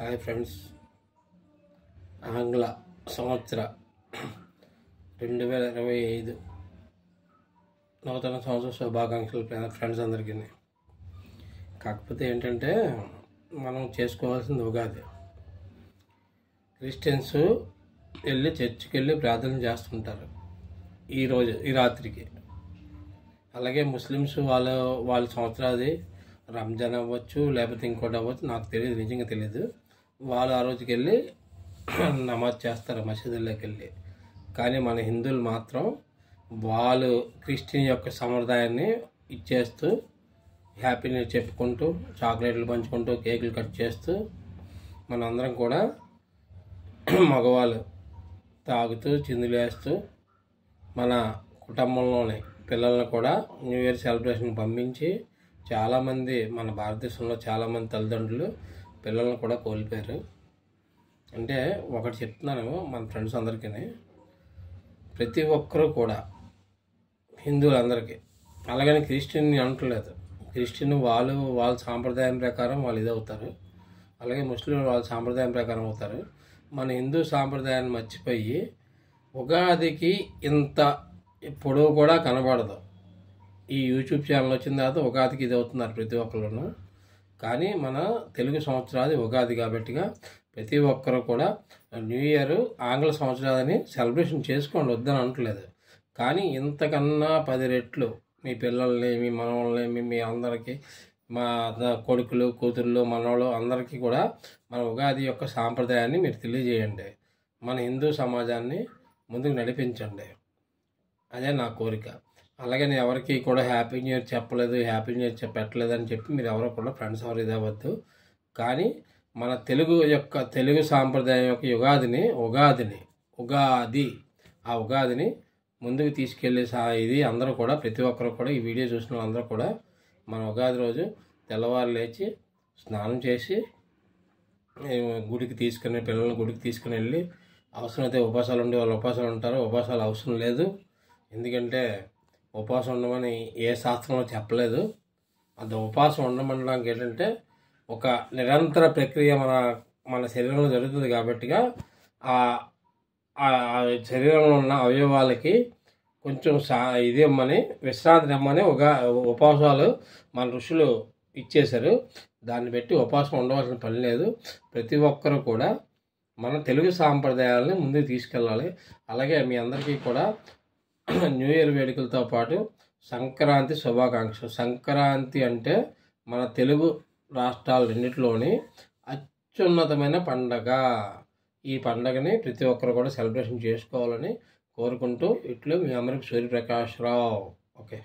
Hi friends, ఆంగ్ల సంవత్సర 2025 నూతన సంవత్సర శుభాకాంక్షలు ఫ్రెండ్స్ అందరికీ. కాకపోతే ఏంటంటే మనం చేసుకోవాల్సింది ఉగాది. క్రిస్టియన్స్ వెళ్ళి చర్చికి వెళ్ళి ప్రార్థన చేస్తుంటారు ఈ రాత్రికి. అలాగే ముస్లిమ్స్ వాళ్ళ సంవత్సరాది రంజాన్ అవ్వచ్చు, లేకపోతే ఇంకోటి అవ్వచ్చు, నాకు తెలియదు, నిజంగా తెలియదు. వాళ్ళు ఆ రోజుకి వెళ్ళి నమాజ్ చేస్తారు మసీదుల్లోకి వెళ్ళి. కానీ మన హిందువులు మాత్రం వాళ్ళు క్రిస్టియన్ యొక్క సంప్రదాయాన్ని ఇచ్చేస్తూ హ్యాపీని చెప్పుకుంటూ చాక్లెట్లు పంచుకుంటూ కేకులు కట్ చేస్తూ మనందరం కూడా మగవాళ్ళు తాగుతూ చిందులు వేస్తూ మన కుటుంబంలోని పిల్లల్ని కూడా న్యూ ఇయర్ సెలబ్రేషన్ పంపించి చాలామంది మన భారతదేశంలో చాలామంది తల్లిదండ్రులు పిల్లలను కూడా కోల్పోయారు. అంటే ఒకటి చెప్తున్నాను మన ఫ్రెండ్స్ అందరికీ, ప్రతి ఒక్కరూ కూడా హిందువులందరికీ, అలాగని క్రిస్టియన్ అనట్లేదు. క్రిస్టియన్ వాళ్ళ సాంప్రదాయం ప్రకారం వాళ్ళు ఇదవుతారు, అలాగే ముస్లిం వాళ్ళ సాంప్రదాయం ప్రకారం అవుతారు. మన హిందూ సాంప్రదాయాన్ని మర్చిపోయి ఉగాదికి ఇంత పొడవు కూడా కనబడదు. ఈ యూట్యూబ్ ఛానల్ వచ్చిన తర్వాత ఉగాదికి ఇది అవుతున్నారు ప్రతి ఒక్కరును. కానీ మన తెలుగు సంవత్సరాది ఉగాది కాబట్టిగా ప్రతి ఒక్కరు కూడా న్యూ ఇయర్ ఆంగ్ల సంవత్సరాదని సెలబ్రేషన్ చేసుకోండి, వద్దని అనట్లేదు. కానీ ఇంతకన్నా 10 రెట్లు మీ పిల్లల్ని, మీ మనవాళ్ళని, మీ అందరికీ, మా కొడుకులు, కూతుళ్ళు, మనవాళ్ళు అందరికీ కూడా మన ఉగాది యొక్క సాంప్రదాయాన్ని మీరు తెలియజేయండి. మన హిందూ సమాజాన్ని ముందుకు నడిపించండి. అదే నా కోరిక. అలాగే నేను ఎవరికి కూడా హ్యాపీ న్యూ ఇయర్ చెప్పలేదు, హ్యాపీ న్యూ ఇయర్ పెట్టలేదు అని చెప్పి మీరు ఎవరు కూడా ఫ్రెండ్స్ ఎవరు ఇదవద్దు. కానీ మన తెలుగు సాంప్రదాయం యొక్క ఉగాదిని ముందుకు తీసుకెళ్ళే ఇది అందరూ కూడా, ప్రతి ఒక్కరు కూడా, ఈ వీడియో చూసిన వాళ్ళందరూ కూడా మన ఉగాది రోజు తెల్లవారు లేచి స్నానం చేసి పిల్లల్ని గుడికి తీసుకుని వెళ్ళి, అవసరమైతే ఉపవాసాలు ఉండే వాళ్ళు ఉపవాసాలు ఉంటారు. ఉపవాసాలు అవసరం లేదు, ఎందుకంటే ఉపవాసం ఉండమని ఏ శాస్త్రంలో చెప్పలేదు. అది ఉపవాసం ఉండమనడానికి ఏంటంటే ఒక నిరంతర ప్రక్రియ మన శరీరంలో జరుగుతుంది కాబట్టిగా ఆ శరీరంలో ఉన్న అవయవాలకి కొంచెం ఇదేమని విశ్రాంతి ఇమ్మని ఉపవాసాలు మన ఋషులు ఇచ్చేశారు. దాన్ని బట్టి ఉపవాసం ఉండవలసిన పని లేదు. ప్రతి ఒక్కరూ కూడా మన తెలుగు సాంప్రదాయాలని ముందుకు తీసుకెళ్ళాలి. అలాగే మీ అందరికీ కూడా న్యూ ఇయర్ వేడుకలతో పాటు సంక్రాంతి శుభాకాంక్షలు. సంక్రాంతి అంటే మన తెలుగు రాష్ట్రాల రెండిట్లోని అత్యున్నతమైన పండగ. ఈ పండగని ప్రతి ఒక్కరు కూడా సెలబ్రేషన్ చేసుకోవాలని కోరుకుంటూ, ఇట్లు మీ అమరికి సూర్యప్రకాష్ రావు. ఓకే.